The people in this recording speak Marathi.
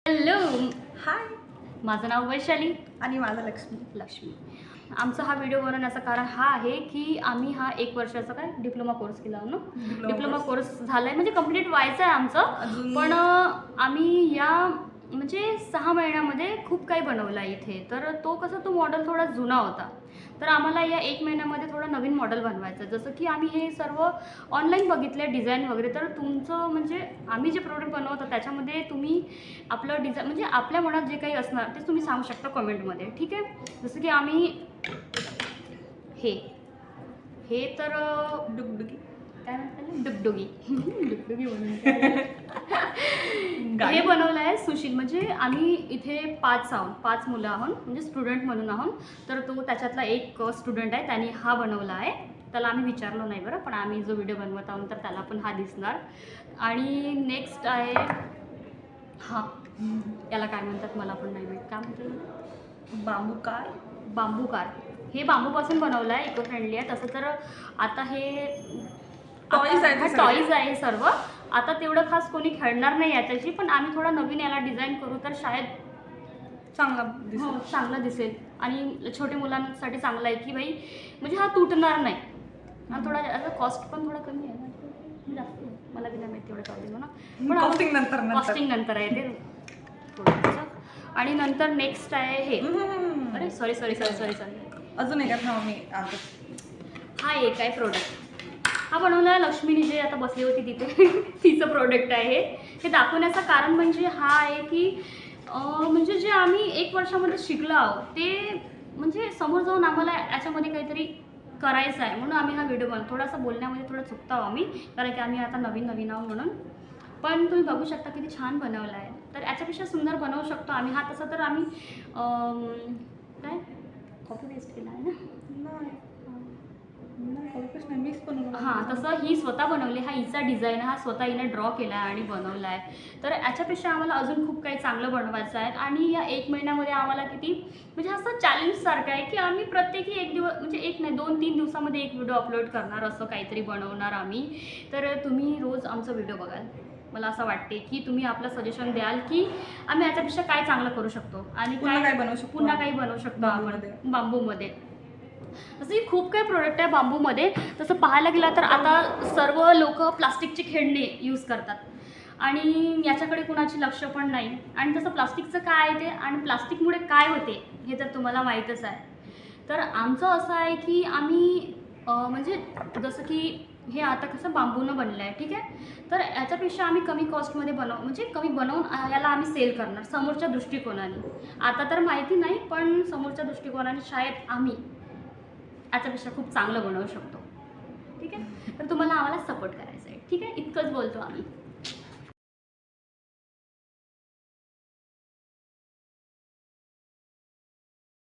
हॅलो, हाय, माझं नाव वैशाली आणि माझं लक्ष्मी. आमचा हा व्हिडिओ बनवण्याचं कारण हा आहे की आम्ही हा 1 वर्षाचा डिप्लोमा कोर्स केला ना. डिप्लोमा कोर्स झाला आहे म्हणजे कंप्लीट व्हायचं आहे आमचं. पण आम्ही या म्हणजे 6 महिन्यामध्ये खूप काही बनवलं आहे इथे. तर तो मॉडेल थोडा जुना होता. तर आम्हाला या 1 महिन्यामध्ये थोडं नवीन मॉडेल बनवायचं. जसं की आम्ही हे सर्व ऑनलाईन बघितलं डिझाईन वगैरे. तर तुमचं म्हणजे आम्ही जे प्रोडक्ट बनवतो त्याच्यामध्ये तुम्ही आपलं डिझाईन म्हणजे आपल्या मनात जे काही असणार ते तुम्ही सांगू शकता कमेंटमध्ये, ठीक आहे. जसं की आम्ही हे तर डुगडुगी काय म्हणतात, डुगडुगी डुगडुगी बनवून हे बनवलं आहे सुशील. म्हणजे आम्ही इथे 5 मुलं आहोत म्हणजे स्टुडंट म्हणून आहोत. तर तो त्याच्यातला एक स्टुडंट आहे, त्याने हा बनवला आहे. त्याला आम्ही विचारलं नाही बरं, पण आम्ही जो व्हिडिओ बनवत आहोत तर त्याला पण हा दिसणार. आणि नेक्स्ट आहे याला काय म्हणतात मला पण नाही माहीत, काय म्हणतात, बांबू कार. हे बांबूपासून बनवलं आहे, इको फ्रेंडली आहे. तसं तर आता हे टॉईज आहे सर्व. आता तेवढं खास कोणी खेळणार नाही याच्याशी, पण आम्ही थोडा नवीन याला डिझाईन करू तर शाळेत चांगलं दिसेल. आणि छोट्या मुलांसाठी चांगलं आहे की भाई म्हणजे हा तुटणार नाही. आणि थोडा याचा कॉस्ट पण थोडा कमी आहे ना, जास्त मला बी नाही माहिती तेवढं चालेल ना, पण कॉस्टिंग नंतर आहे ते थोडंसं. आणि नंतर नेक्स्ट आहे हे, अरे सॉरी अजून एक हा एक आहे प्रोडक्ट. हा बनवला लक्ष्मीने जे आता बसली होती तिथे तिचं प्रोडक्ट आहे. हे दाखवण्याचं कारण म्हणजे हा आहे की म्हणजे जे आम्ही 1 वर्षामध्ये शिकलो आहोत ते म्हणजे समोर जाऊन आम्हाला याच्यामध्ये काहीतरी करायचं आहे, म्हणून आम्ही हा व्हिडिओ थोडासा बोलण्यामध्ये थोडं चुकतो आम्ही, कारण की आम्ही आता नवीन आहोत म्हणून. पण तुम्ही बघू शकता किती छान बनवला आहे. तर याच्यापेक्षा सुंदर बनवू शकतो आम्ही. हा तसं तर आम्ही काय कॉपी पेस्ट केला आहे ना, हां तसं ही स्वतः बनवली. हा हिचा डिझाईन हा स्वतः हिने ड्रॉ केला आहे आणि बनवला आहे. तर याच्यापेक्षा आम्हाला अजून खूप काही चांगलं बनवायचं आहे. आणि या 1 महिन्यामध्ये आम्हाला किती म्हणजे असं चॅलेंजसारखं आहे की आम्ही प्रत्येकी 1 दिवस म्हणजे 1 नाही 2-3 दिवसामध्ये 1 व्हिडिओ अपलोड करणार, असं काहीतरी बनवणार आम्ही. तर तुम्ही रोज आमचा व्हिडिओ बघाल. मला असं वाटते की तुम्ही आपलं सजेशन द्याल की आम्ही याच्यापेक्षा काय चांगलं करू शकतो आणि पुन्हा काही बनवू शकतो आपण बांबूमध्ये. तसं की खूप काही प्रोडक्ट आहे बांबूमध्ये. तसं पाहायला गेलं तर आता सर्व लोक प्लास्टिकचे खेळणे यूज करतात आणि याच्याकडे कुणाची लक्ष पण नाही. आणि तसं प्लास्टिकचं काय आहे ते आणि प्लास्टिकमुळे काय होते हे तर तुम्हाला माहीतच आहे. तर आमचं असं आहे की आम्ही म्हणजे जसं की हे आता कसं बांबूनं बनलं आहे, ठीक आहे. तर याच्यापेक्षा आम्ही कमी कॉस्टमध्ये कमी बनवून याला आम्ही सेल करणार समोरच्या दृष्टिकोनाने. आता तर माहिती नाही, पण समोरच्या दृष्टिकोनाने शाळेत आम्ही याच्यापेक्षा खूप चांगलं बनवू शकतो, ठीक आहे. तर तुम्हाला आम्हाला सपोर्ट करायचं आहे, ठीक आहे. इतकंच बोलतो आम्ही.